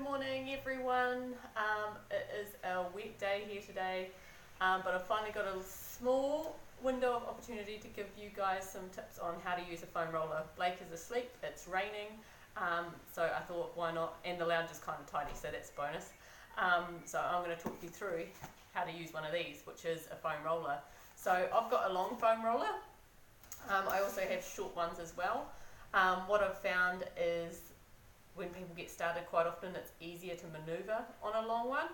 Good morning everyone. It is a wet day here today, but I've finally got a small window of opportunity to give you guys some tips on how to use a foam roller. Blake is asleep, it's raining, so I thought why not, and the lounge is kind of tidy, so that's a bonus. So I'm going to talk you through how to use one of these, which is a foam roller. So I've got a long foam roller. I also have short ones as well. What I've found is when people get started, quite often it's easier to manoeuvre on a long one,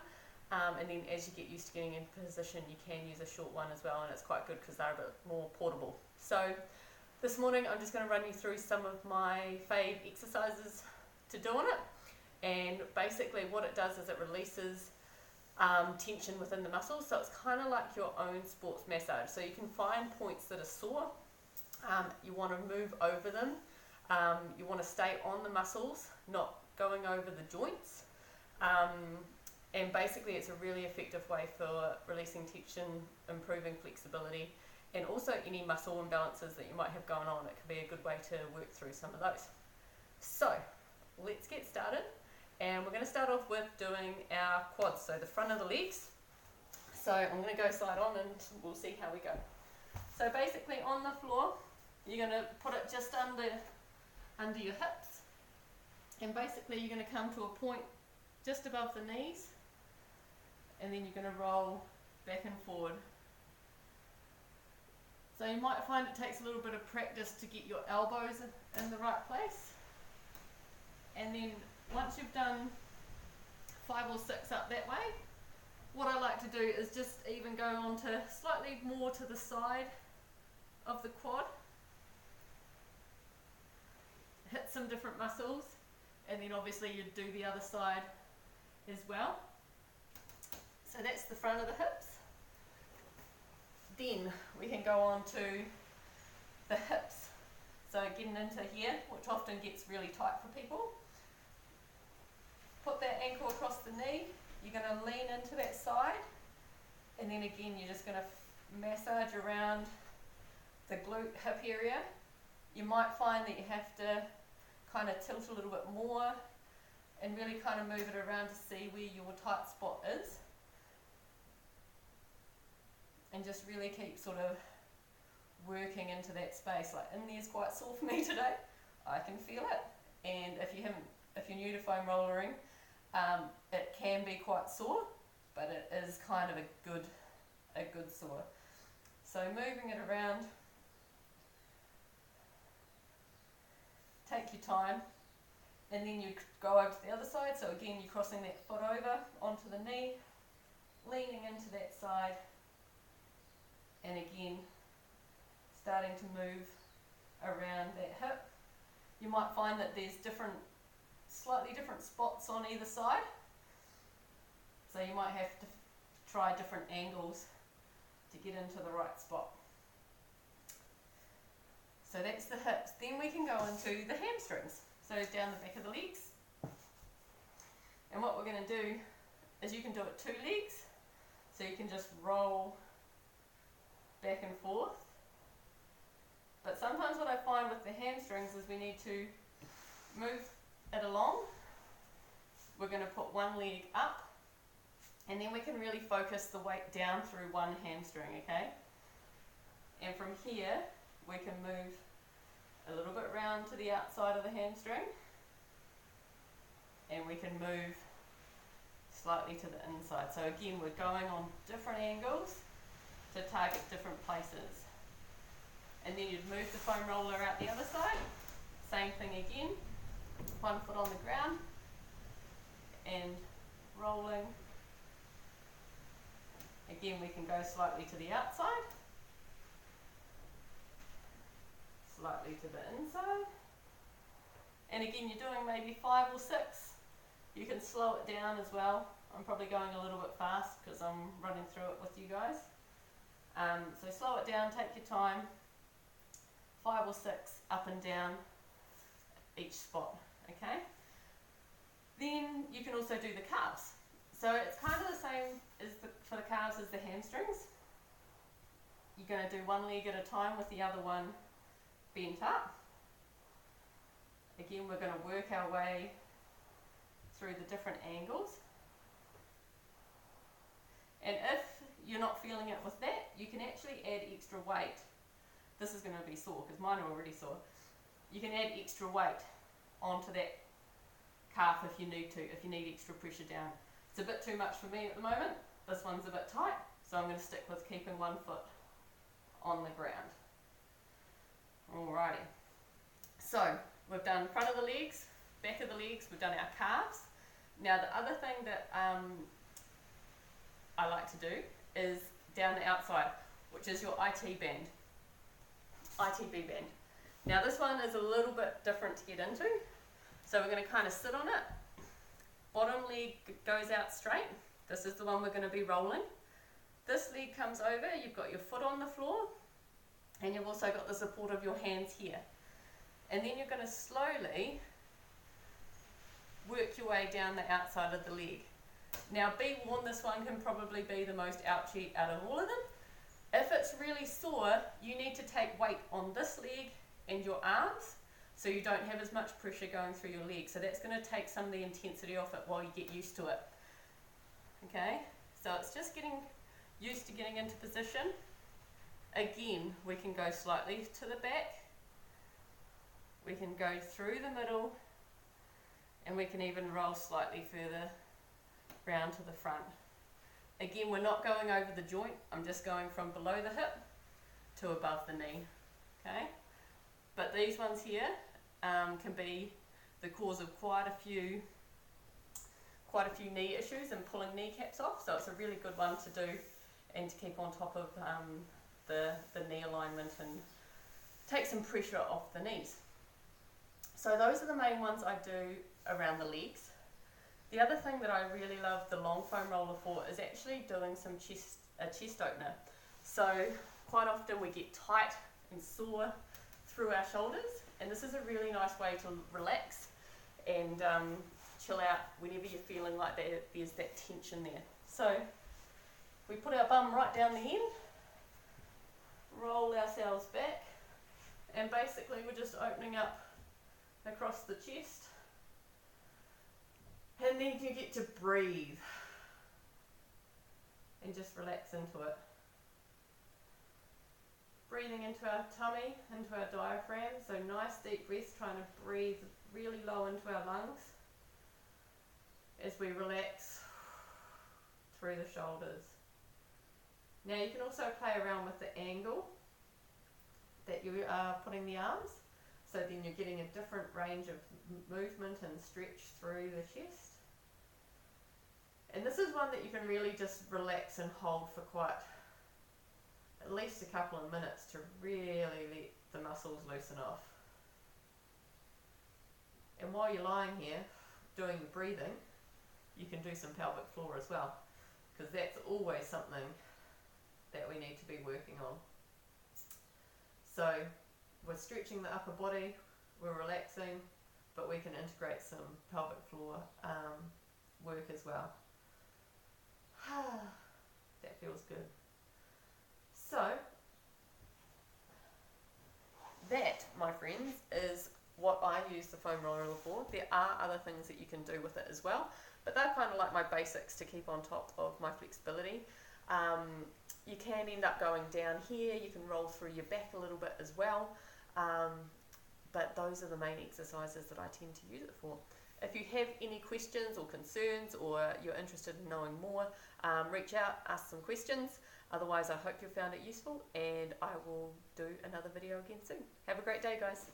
and then as you get used to getting in position you can use a short one as well, and it's quite good because they're a bit more portable. So this morning I'm just going to run you through some of my fave exercises to do on it, and basically what it does is it releases tension within the muscles, so it's kind of like your own sports massage. So you can find points that are sore, you want to move over them. You want to stay on the muscles, not going over the joints, and basically it's a really effective way for releasing tension, improving flexibility, and also any muscle imbalances that you might have going on. It can be a good way to work through some of those. So let's get started, and we're going to start off with doing our quads, so the front of the legs. So I'm going to go side on and we'll see how we go. So basically on the floor you're going to put it just under your hips, and basically you're going to come to a point just above the knees, and then you're going to roll back and forward. So you might find it takes a little bit of practice to get your elbows in the right place, and then once you've done 5 or 6 up that way, what I like to do is just even go on to slightly more to the side of the quad, hit some different muscles, and then obviously you do the other side as well. So that's the front of the hips. Then we can go on to the hips. So getting into here, which often gets really tight for people. Put that ankle across the knee, you're going to lean into that side, and then again you're just going to massage around the glute hip area. You might find that you have to kind of tilt a little bit more and really kind of move it around to see where your tight spot is, and just really keep sort of working into that space. Like in there's quite sore for me today, I can feel it, and if you're new to foam rollering, it can be quite sore, but it is kind of a good sore. So moving it around, take your time, and then you go over to the other side. So again you're crossing that foot over onto the knee, leaning into that side, and again starting to move around that hip. You might find that there's slightly different spots on either side, so you might have to try different angles to get into the right spot. So that's the hips. Then we can go into the hamstrings, so down the back of the legs. And what we're going to do is you can do it 2 legs, so you can just roll back and forth. But sometimes what I find with the hamstrings is we need to move it along. We're going to put one leg up, and then we can really focus the weight down through one hamstring, okay? And from here we can move a little bit round to the outside of the hamstring, and we can move slightly to the inside. So again we're going on different angles to target different places. And then you'd move the foam roller out the other side, same thing again, one foot on the ground and rolling. Again we can go slightly to the outside, slightly to the inside, and again you're doing maybe 5 or 6. You can slow it down as well. I'm probably going a little bit fast because I'm running through it with you guys. So slow it down, take your time, 5 or 6 up and down each spot, okay? Then you can also do the calves. So it's kind of the same as for the calves as the hamstrings. You're going to do one leg at a time with the other one bent up. Again we're going to work our way through the different angles. And if you're not feeling it with that, you can actually add extra weight. This is going to be sore because mine are already sore. You can add extra weight onto that calf if you need to, if you need extra pressure down. It's a bit too much for me at the moment. This one's a bit tight, so I'm going to stick with keeping one foot on the ground. Alrighty. So we've done front of the legs, back of the legs, we've done our calves. Now the other thing that I like to do is down the outside, which is your ITB band. Now this one is a little bit different to get into. So we're going to kind of sit on it. Bottom leg goes out straight. This is the one we're going to be rolling. This leg comes over, you've got your foot on the floor, and you've also got the support of your hands here. And then you're going to slowly work your way down the outside of the leg. Now be warned, this one can probably be the most ouchy out of all of them. If it's really sore, you need to take weight on this leg and your arms, so you don't have as much pressure going through your legs. So that's going to take some of the intensity off it while you get used to it. Okay, so it's just getting used to getting into position. Again, we can go slightly to the back, we can go through the middle, and we can even roll slightly further round to the front. Again, we're not going over the joint, I'm just going from below the hip to above the knee. Okay, but these ones here can be the cause of quite a few knee issues and pulling kneecaps off, so it's a really good one to do and to keep on top of the knee alignment and take some pressure off the knees. So those are the main ones I do around the legs. The other thing that I really love the long foam roller for is actually doing a chest opener. So quite often we get tight and sore through our shoulders, and this is a really nice way to relax and chill out whenever you're feeling like there's that tension there. So we put our bum right down the end, roll ourselves back, and basically we're just opening up across the chest, and then you get to breathe and just relax into it. Breathing into our tummy, into our diaphragm, so nice deep breaths, trying to breathe really low into our lungs as we relax through the shoulders. Now you can also play around with the angle that you are putting the arms, so then you're getting a different range of movement and stretch through the chest. And this is one that you can really just relax and hold for quite at least a couple of minutes to really let the muscles loosen off. And while you're lying here doing the breathing, you can do some pelvic floor as well, because that's always something that we need to be working on. So we're stretching the upper body, we're relaxing, but we can integrate some pelvic floor work as well. That feels good. So that, my friends, is what I use the foam roller for. There are other things that you can do with it as well, but they're kind of like my basics to keep on top of my flexibility. You can end up going down here, you can roll through your back a little bit as well, but those are the main exercises that I tend to use it for. If you have any questions or concerns, or you're interested in knowing more, reach out, ask some questions. Otherwise, I hope you found it useful, and I will do another video again soon. Have a great day, guys.